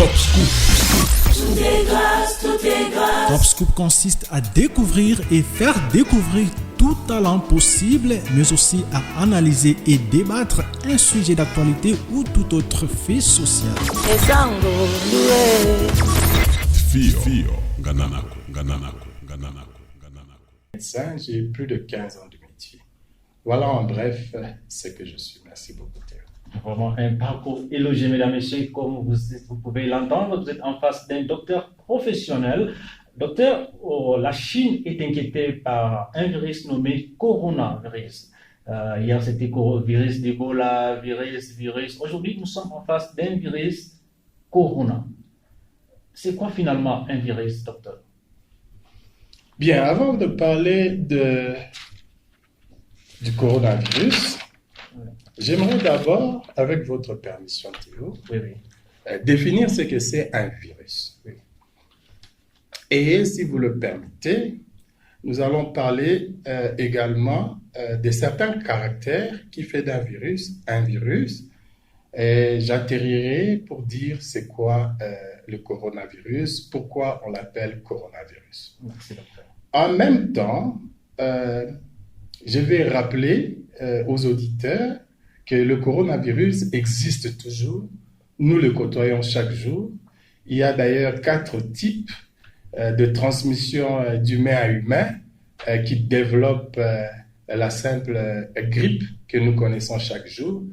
Top Scoop. Tout est grâce, tout est grâce. Top Scoop consiste à découvrir et faire découvrir tout talent possible, mais aussi à analyser et débattre un sujet d'actualité ou tout autre fait social. Médecin, j'ai plus de 15 ans de métier. Voilà en bref ce que je suis. Merci beaucoup, Théo. Vraiment un parcours élogieux, mesdames et messieurs, comme vous pouvez l'entendre. Vous êtes en face d'un docteur professionnel. Docteur, la Chine est inquiétée par un virus nommé coronavirus. Hier, c'était virus d'Ebola, virus. Aujourd'hui, nous sommes en face d'un virus corona. C'est quoi finalement un virus, docteur? Bien, avant de parler du coronavirus, j'aimerais d'abord, avec votre permission, Théo, définir ce que c'est un virus. Oui. Et si vous le permettez, nous allons parler également de certains caractères qui font d'un virus un virus. Et j'atterrirai pour dire c'est quoi le coronavirus, pourquoi on l'appelle coronavirus. Merci, docteur. En même temps, je vais rappeler aux auditeurs que le coronavirus existe toujours. Nous le côtoyons chaque jour. Il y a d'ailleurs 4 types de transmission d'humain à humain qui développent la simple grippe que nous connaissons chaque jour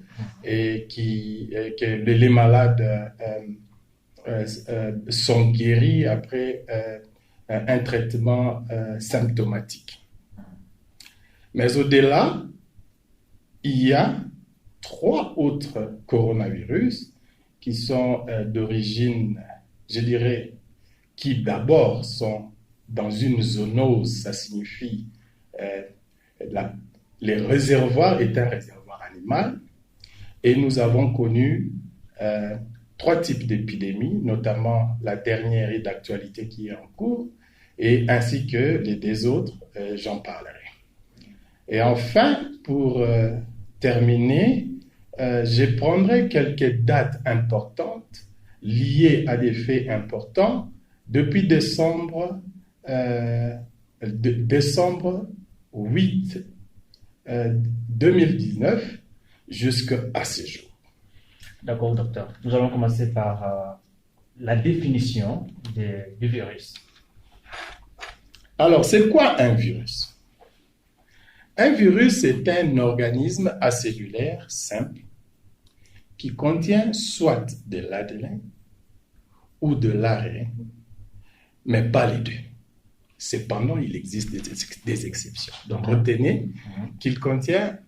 et que les malades sont guéris après un traitement symptomatique. Mais au-delà, il y a 3 autres coronavirus qui sont d'origine, je dirais, qui d'abord sont dans une zoonose, ça signifie les réservoirs est un réservoir animal, et nous avons connu 3 types d'épidémies, notamment la dernière et d'actualité qui est en cours, et ainsi que les 2 autres, j'en parlerai. Et enfin, pour terminer, je prendrai quelques dates importantes liées à des faits importants depuis décembre 8 2019 jusqu'à ce jour. D'accord, docteur. Nous allons commencer par la définition du virus. Alors, c'est quoi un virus? Un virus est un organisme acellulaire simple qui contient soit de l'ADN ou de l'ARN, mais pas les deux. Cependant, il existe des exceptions. Donc, retenez qu'il contient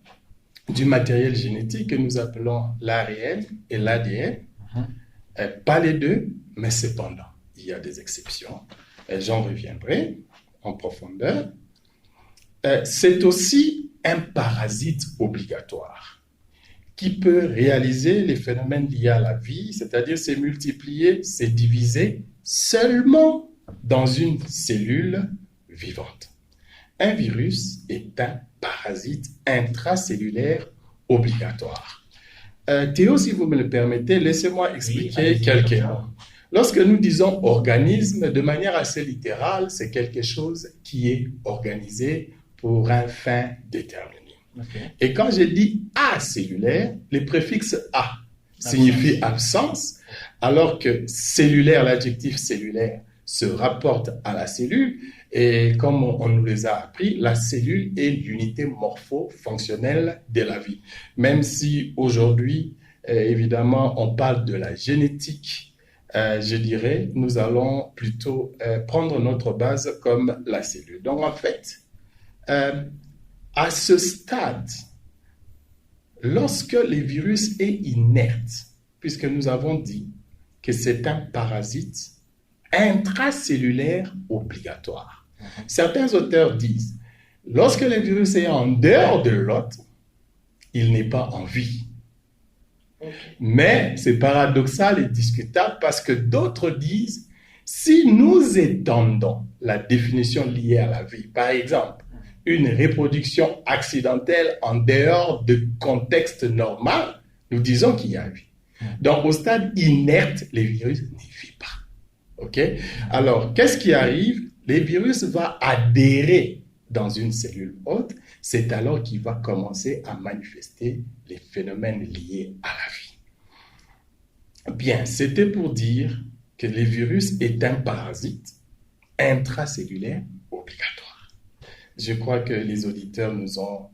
du matériel génétique que nous appelons l'ARN et l'ADN. Pas les deux, mais cependant, il y a des exceptions. Et j'en reviendrai en profondeur. C'est aussi un parasite obligatoire qui peut réaliser les phénomènes liés à la vie, c'est-à-dire se multiplier, se diviser seulement dans une cellule vivante. Un virus est un parasite intracellulaire obligatoire. Théo, si vous me le permettez, laissez-moi expliquer quelques mots. Lorsque nous disons organisme, de manière assez littérale, c'est quelque chose qui est organisé pour un fin déterminé. Okay. Et quand je dis acellulaire, le préfixe A signifie absence, alors que cellulaire, l'adjectif cellulaire, se rapporte à la cellule, et comme on nous les a appris, la cellule est l'unité morpho-fonctionnelle de la vie. Même si aujourd'hui, évidemment, on parle de la génétique, je dirais, nous allons plutôt prendre notre base comme la cellule. Donc en fait, à ce stade, lorsque le virus est inerte, puisque nous avons dit que c'est un parasite intracellulaire obligatoire. Certains auteurs disent, lorsque le virus est en dehors de l'hôte, il n'est pas en vie. Mais c'est paradoxal et discutable parce que d'autres disent, si nous étendons la définition liée à la vie, par exemple, une reproduction accidentelle en dehors de contexte normal, nous disons qu'il y a vie. Donc, au stade inerte, les virus ne vivent pas. OK? Alors, qu'est-ce qui arrive? Les virus vont adhérer dans une cellule hôte. C'est alors qu'il va commencer à manifester les phénomènes liés à la vie. Bien, c'était pour dire que les virus est un parasite intracellulaire obligatoire. Je crois que les auditeurs nous ont